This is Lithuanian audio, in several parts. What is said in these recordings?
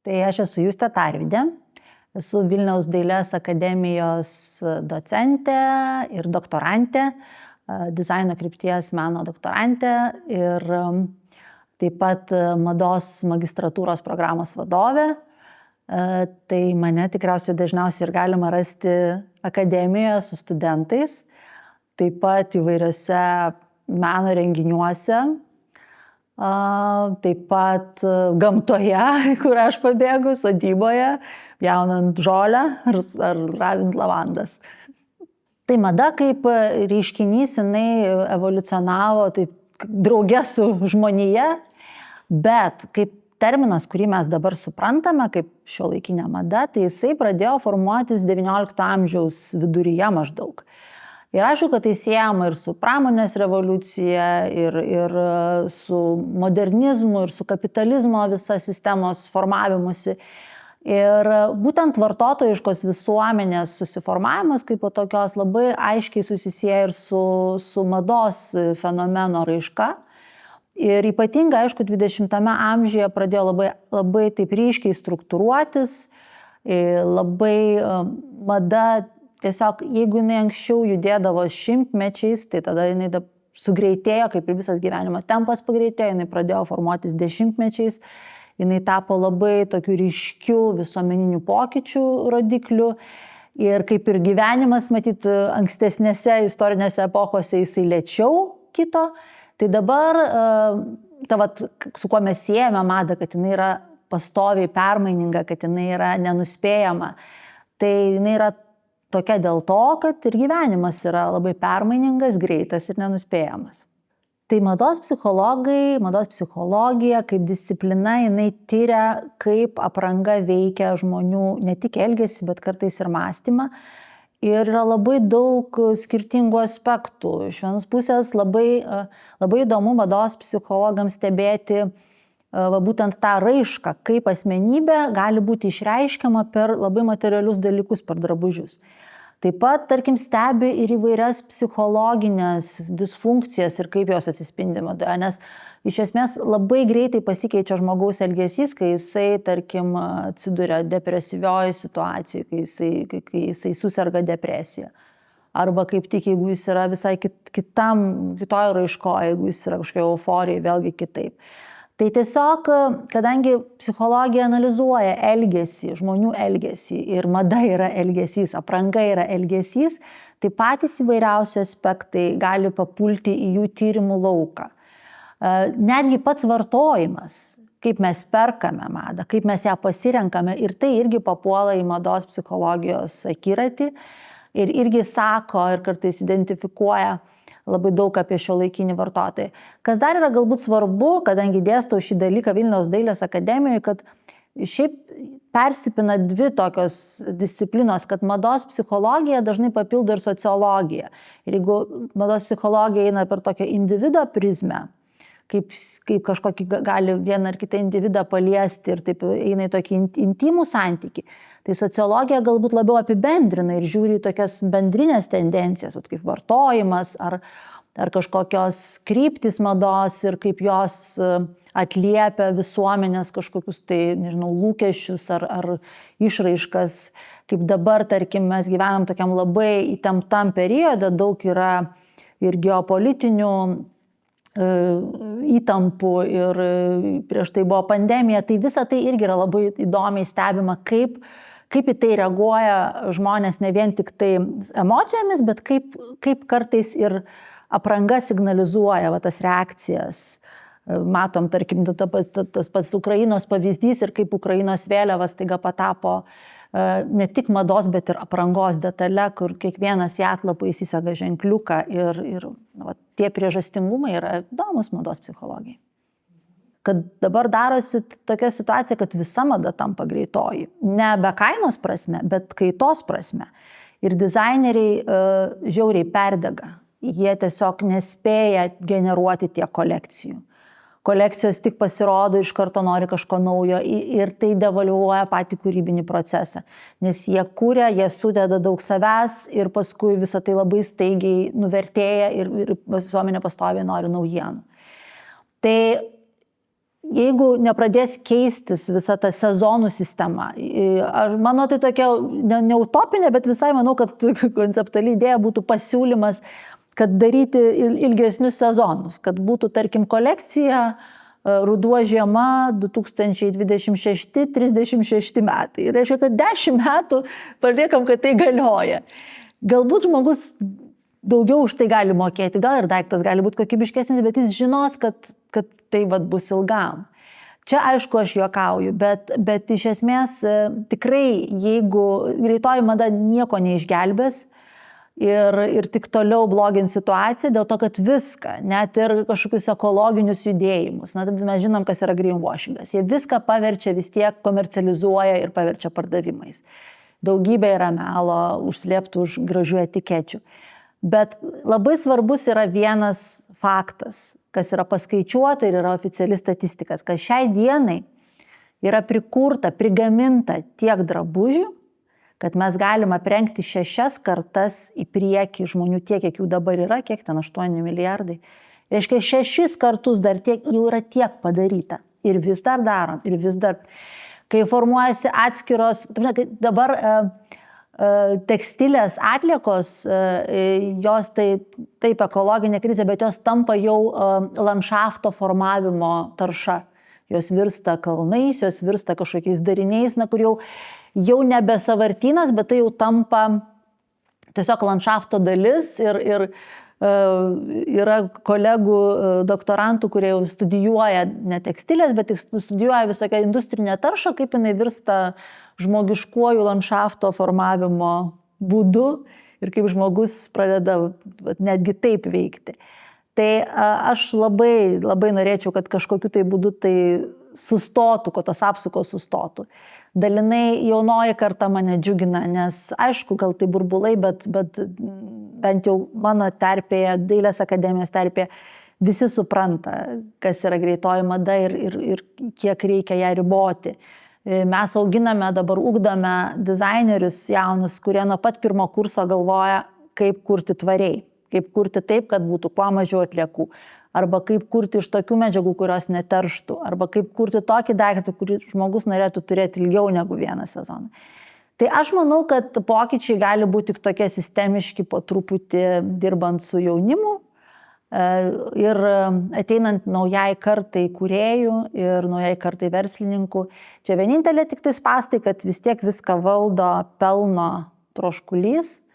Tai aš esu Justė Tarvydė, esu Vilniaus dailės akademijos docentė ir doktorantė, dizaino krypties meno doktorantė ir taip pat mados magistratūros programos vadovė. Tai mane tikriausiai dažniausiai ir galima rasti akademijoje su studentais, taip pat įvairiose meno renginiuose, taip pat gamtoje, kur aš pabėgu, sodyboje, pjaunant žolę ar ravint lavandas. Tai mada kaip reiškinys, jinai evoliucionavo taip drauge su žmonija, bet kaip terminas, kurį mes dabar suprantame kaip šiuolaikinė mada, tai jisai pradėjo formuotis XIX amžiaus viduryje maždaug. Ir aišku, kad tai siejama ir su pramonės revoliucija, ir su modernizmu, ir su kapitalizmo visa sistemos formavimusi. Ir būtent vartotojiškos visuomenės susiformavimas kaip po tokios labai aiškiai susisieja ir su mados fenomeno raiška. Ir ypatingai, aišku, 20-ame amžiuje pradėjo labai taip ryškiai struktūruotis, labai mada. Tiesiog, jeigu jinai anksčiau judėdavo šimtmečiais, tai tada jinai sugreitėjo, kaip ir visas gyvenimo tempas pagreitėjo, jinai pradėjo formuotis dešimtmečiais, jinai tapo labai tokių ryškių visuomeninių pokyčių rodiklių ir kaip ir gyvenimas, matyt, ankstesnėse istorinėse epochose jisai lėčiau kito, tai dabar, su kuo mes siejame madą, kad jinai yra pastoviai permaininga, kad jinai yra nenuspėjama, tai jinai yra tokia dėl to, kad ir gyvenimas yra labai permainingas, greitas ir nenuspėjamas. Tai mados psichologija kaip disciplina, jinai tyria, kaip apranga veikia žmonių ne tik elgesį, bet kartais ir mąstymą. Ir yra labai daug skirtingų aspektų. Iš vienos pusės labai įdomu mados psichologams stebėti būtent tą raišką, kaip asmenybė gali būti išreiškiama per labai materialius dalykus, per drabužius. Taip pat, tarkim, stebi ir įvairias psichologinės disfunkcijas ir kaip jos atsispindi madoje, nes iš esmės labai greitai pasikeičia žmogaus elgesys, kai jisai, tarkim, atsiduria depresyvioje situacijoje, kai jisai suserga depresiją. Arba kaip tik, jeigu jis yra visai kitoje raiškoje, jeigu jis yra kažkokia euforija, vėlgi kitaip. Tai tiesiog, kadangi psichologija analizuoja elgesį, žmonių elgesį ir mada yra elgesys, apranga yra elgesys, tai patys įvairiausi aspektai gali papulti į jų tyrimų lauką. Netgi pats vartojimas, kaip mes perkame madą, kaip mes ją pasirenkame, ir tai irgi papuola į mados psichologijos akiratį ir irgi sako ir kartais identifikuoja labai daug apie šiuolaikinį vartotoją. Kas dar yra galbūt svarbu, kadangi dėstau šį dalyką Vilniaus dailės akademijoje, kad šiaip persipina dvi tokios disciplinos, kad mados psichologija dažnai papildo ir sociologiją. Ir jeigu mados psichologija eina per tokią individo prizmę, kaip kažkokį gali vieną ar kitą individą paliesti ir taip eina į tokį intimų santykį, tai sociologija galbūt labiau apibendrina ir žiūri į tokias bendrinės tendencijas, kaip vartojimas ar kažkokios kryptis mados ir kaip jos atliepia visuomenės kažkokius tai, nežinau, lūkesčius ar išraiškas. Kaip dabar, tarkim, mes gyvenam tokiam labai įtemptam periode, daug yra ir geopolitinių įtampų ir prieš tai buvo pandemija, tai visa tai irgi yra labai įdomiai stebima, kaip į tai reaguoja žmonės ne vien tik tai emocijomis, bet kaip kartais ir apranga signalizuoja tas reakcijas. Matom, tarkim, tas pats Ukrainos pavyzdys ir kaip Ukrainos vėliavas taiga patapo ne tik mados, bet ir aprangos detale, kur kiekvienas į atlapą įsisega ženkliuką ir tie priežastingumai yra įdomus mados psichologijai. Kad dabar darosi tokia situacija, kad visa mada tampa greitoji. Ne be kainos prasme, bet kaitos prasme. Ir dizaineriai žiauriai perdega. Jie tiesiog nespėja generuoti tiek kolekcijų. Kolekcijos tik pasirodo, iš karto nori kažko naujo ir tai devalvuoja patį kūrybinį procesą. Nes jie kuria, jie sudeda daug savęs ir paskui visą tai labai staigiai nuvertėja ir visuomenė pastoviai nori naujienų. Tai jeigu nepradės keistis visa ta sezonų sistema, mano tai tokia ne utopinė, bet visai manau, kad konceptuali idėja būtų pasiūlymas, kad daryti ilgesnius sezonus, kad būtų, tarkim, kolekcija ruduo žiema 2026-36 metai. Ir reiškia, kad 10 metų paliekam, kad tai galioja. Galbūt žmogus daugiau už tai gali mokėti, gal ir daiktas gali būti kokybiškesnis, bet jis žinos, kad tai bus ilgam. Čia aišku, aš juokauju, bet iš esmės tikrai, jeigu greitoji mada nieko neišgelbės, ir tik toliau blogins situaciją dėl to, kad viską, net ir kažkokius ekologinius judėjimus, mes žinom, kas yra greenwashingas, jie viską paverčia, vis tiek komercializuoja ir paverčia pardavimais. Daugybė yra melo užslėptų už gražių etikečių. Bet labai svarbus yra vienas faktas, kas yra paskaičiuota ir yra oficiali statistika, kad šiai dienai yra prikurta, prigaminta tiek drabužių, kad mes galime aprengti 6 kartas į priekį žmonių tiek, kiek jų dabar yra, kiek ten 8 milijardai. Reiškia, 6 kartus dar jau yra tiek padaryta. Ir vis dar darom, ir vis dar. Kai formuojasi atskiros, dabar tekstilės atliekos, jos taip ekologinė krizė, bet jos tampa jau landšafto formavimo tarša. Jos virsta kalnais, jos virsta kažkokiais dariniais, kur jau nebe sąvartynas, bet tai jau tampa tiesiog landšafto dalis ir yra kolegų doktorantų, kurie jau studijuoja ne tekstilės, bet studijuoja visokią industrinę taršą, kaip jinai virsta žmogiškuoju landšafto formavimo būdu ir kaip žmogus pradeda netgi taip veikti. Tai aš labai norėčiau, kad kažkokiu tai būdu tai sustotų, kad tos apsukos sustotų. Dalinai jaunoji karta mane džiugina, nes aišku, gal tai burbulai, bet bent jau mano terpėje, Dailės akademijos terpėje, visi supranta, kas yra greitoji mada ir kiek reikia ją riboti. Mes auginame, dabar ugdome dizainerius jaunus, kurie nuo pat pirmo kurso galvoja, kaip kurti tvariai. Kaip kurti taip, kad būtų kuo mažiau atliekų, arba kaip kurti iš tokių medžiagų, kurios neterštų, arba kaip kurti tokį daiktą, kurį žmogus norėtų turėti ilgiau negu vieną sezoną. Tai aš manau, kad pokyčiai gali būti tik tokie sistemiški, po truputį dirbant su jaunimu ir ateinant naujai kartai kūrėjų ir naujai kartai verslininkų. Čia vienintelė tik tai spąstai, kad vis tiek viską valdo pelno troškulys.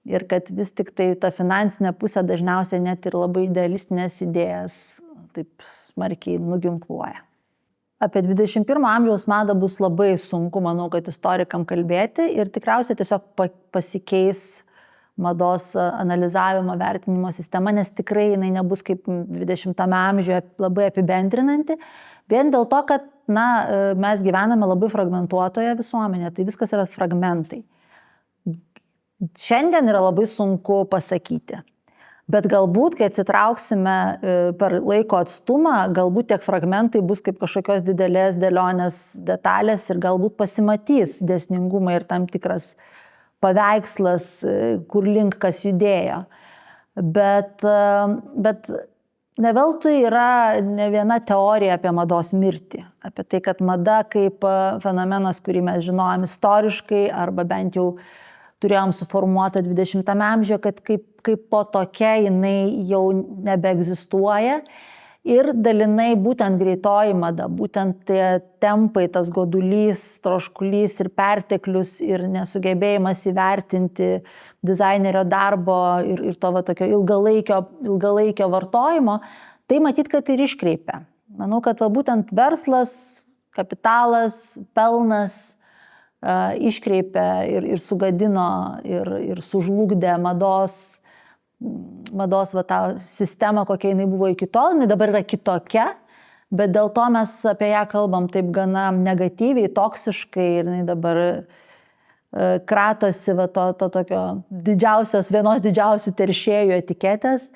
Ir kad vis tik tai ta finansinė pusė dažniausiai net ir labai idealistinės idėjas taip smarkiai nuginkluoja. Apie 21 amžiaus madą bus labai sunku, manau, kad istorikam kalbėti ir tikriausiai tiesiog pasikeis mados analizavimo, vertinimo sistema, nes tikrai jinai nebus kaip 20 amžiuje labai apibendrinanti, vien dėl to, kad mes gyvename labai fragmentuotoje visuomenėje, tai viskas yra fragmentai. Šiandien yra labai sunku pasakyti, bet galbūt, kai atsitrauksime per laiko atstumą, galbūt tiek fragmentai bus kaip kažkokios didelės dėlionės detalės ir galbūt pasimatys dėsningumai ir tam tikras paveikslas, kur link kas judėjo. Bet ne veltui yra ne viena teorija apie mados mirtį, apie tai, kad mada kaip fenomenas, kurį mes žinojom istoriškai arba bent jau turėjom suformuotą 20 amžiuje, kad kaip po tokia jinai jau nebeegzistuoja ir dalinai būtent greitoji mada, būtent tie tempai, tas godulys, troškulys ir perteklius ir nesugebėjimas įvertinti dizainerio darbo ir to tokio ilgalaikio vartojimo, tai matyt, kad ir iškreipia. Manau, kad būtent verslas, kapitalas, pelnas iškreipė ir sugadino ir sužlugdė mados tą sistemą, kokia jinai buvo iki tol, jinai dabar yra kitokia, bet dėl to mes apie ją kalbam taip gana negatyviai, toksiškai ir jinai dabar kratosi to tokio vienos didžiausių teršėjų etiketės.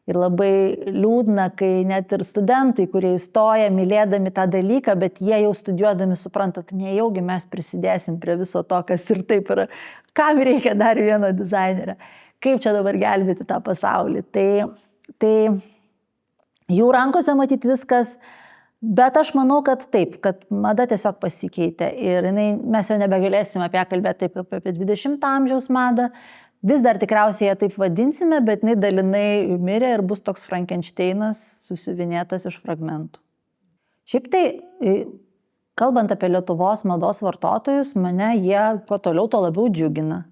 Ir labai liūdna, kai net ir studentai, kurie įstoja mylėdami tą dalyką, bet jie jau studijuodami supranta, kad nejaugi mes prisidėsim prie viso to, kas ir taip yra. Kam reikia dar vieno dizainerio? Kaip čia dabar gelbėti tą pasaulį? Tai jų rankose matyti viskas, Bet aš manau, kad taip, kad mada tiesiog pasikeitė ir mes jau nebegalėsime apie ją kalbėti taip kaip apie 20 amžiaus madą. Vis dar tikriausiai ją taip vadinsime, bet jinai dalinai mirė ir bus toks Frankensteinas susiuvinėtas iš fragmentų. Šiaip tai, kalbant apie Lietuvos mados vartotojus, mane jie kuo toliau, to labiau džiugina.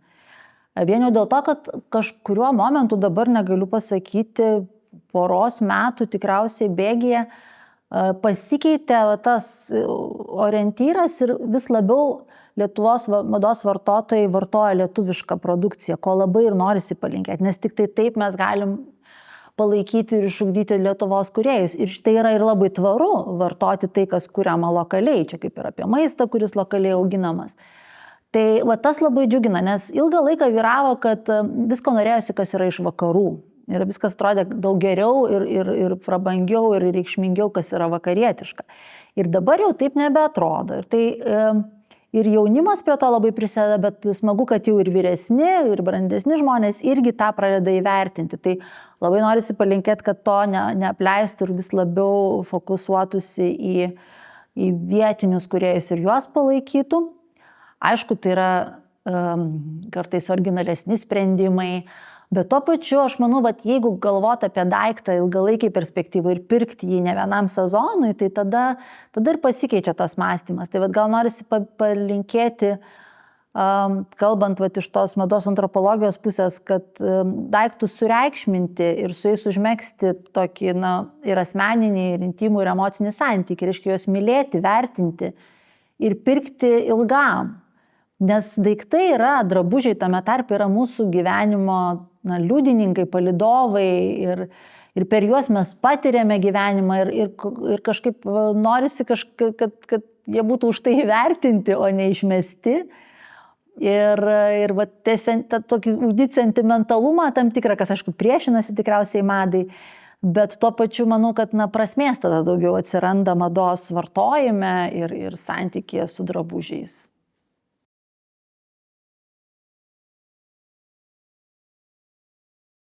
Vien jau dėl to, kad kažkuriuo momentu dabar negaliu pasakyti, poros metų tikriausiai bėgyje pasikeitė tas orientyras ir vis labiau Lietuvos mados vartotojai vartoja lietuvišką produkciją, ko labai ir norisi palinkėti, nes tik tai taip mes galim palaikyti ir išugdyti Lietuvos kūrėjus. Ir tai yra ir labai tvaru vartoti tai, kas kuriama lokaliai, čia kaip ir apie maistą, kuris lokaliai auginamas. Tai tas labai džiugina, nes ilgą laiką vyravo, kad visko norėjosi, kas yra iš vakarų. Ir viskas atrodė daug geriau ir prabangiau ir reikšmingiau, kas yra vakarietiška. Ir dabar jau taip nebeatrodo. Ir jaunimas prie to labai prisideda, bet smagu, kad jau ir vyresni, ir brandesni žmonės irgi tą pradeda įvertinti. Tai labai norisi palinkėti, kad to neapleistų ir vis labiau fokusuotųsi į vietinius kūrėjus ir juos palaikytų. Aišku, tai yra kartais originalesni sprendimai, bet tuo pačiu aš manau, jeigu galvoti apie daiktą ilgalaikiai perspektyvai ir pirkti jį ne vienam sezonui, tai tada ir pasikeičia tas mąstymas. Tai gal norisi palinkėti, kalbant iš tos mados antropologijos pusės, kad daiktus sureikšminti ir su jais užmegzti tokį ir asmeninį, ir intimų, ir emocinį santykį, reiškia juos mylėti, vertinti ir pirkti ilgam. Nes daiktai yra, drabužiai tame tarpe yra mūsų gyvenimo liudininkai, palydovai ir per juos mes patiriame gyvenimą ir kažkaip norisi, kad jie būtų už tai įvertinti, o ne išmesti. Ir tokį ugdyti sentimentalumą tam tikrą, kas aišku priešinasi tikriausiai madai, bet tuo pačiu manau, kad prasmės tada daugiau atsiranda mados vartojime ir santykėje su drabužiais.